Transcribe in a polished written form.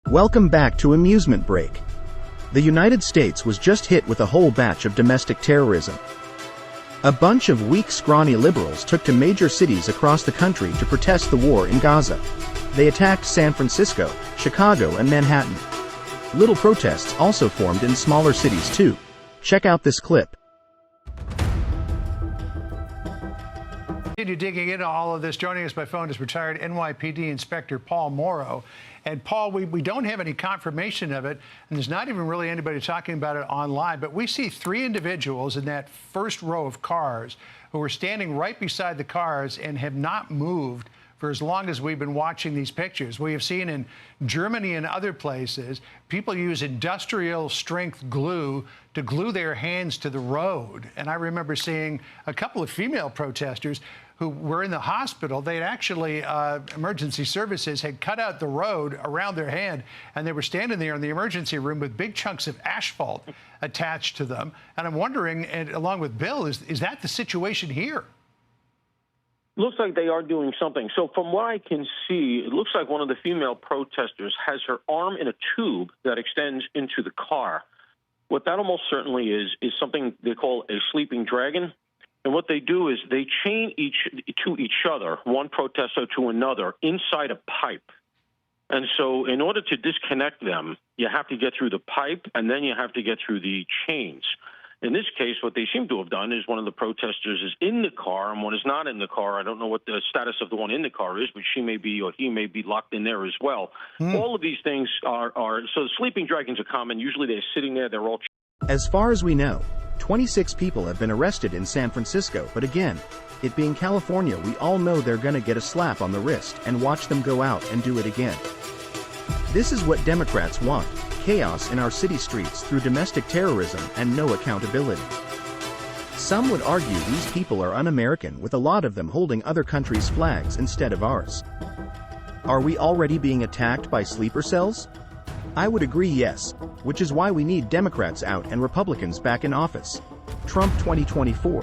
Welcome back to Amusement Break. The United States was just hit with a whole batch of domestic terrorism. A bunch of weak, scrawny liberals took to major cities across the country to protest the war in Gaza. They attacked San Francisco, Chicago, and Manhattan. Little protests also formed in smaller cities too. Check out this clip. Continue digging into all of this. Joining us by phone is retired NYPD Inspector Paul Morrow. And Paul, we don't have any confirmation of it, and there's not even really anybody talking about it online, but we see 3 individuals in that first row of cars who were standing right beside the cars and have not moved for as long as we've been watching these pictures. We have seen in Germany and other places, people use industrial strength glue to glue their hands to the road. And I remember seeing a couple of female protesters who were in the hospital. They'd actually, emergency services had cut out the road around their hand, and they were standing there in the emergency room with big chunks of asphalt attached to them. And I'm wondering, and along with Bill, is that the situation here? Looks like they are doing something. So from what I can see, it looks like one of the female protesters has her arm in a tube that extends into the car. What that almost certainly is something they call a sleeping dragon. And what they do is they chain to each other, one protester to another, inside a pipe. And so in order to disconnect them, you have to get through the pipe, and then you have to get through the chains. In this case, what they seem to have done is one of the protesters is in the car and one is not in the car. I don't know what the status of the one in the car is, but she may be or he may be locked in there as well. All of these things are so the sleeping dragons are common. Usually they're sitting there. They're all. As far as we know, 26 people have been arrested in San Francisco, but again, it being California, we all know they're gonna get a slap on the wrist and watch them go out and do it again. This is what Democrats want: chaos in our city streets through domestic terrorism and no accountability. Some would argue these people are un-American, with a lot of them holding other countries' flags instead of ours. Are we already being attacked by sleeper cells? I would agree yes, which is why we need Democrats out and Republicans back in office. Trump 2024.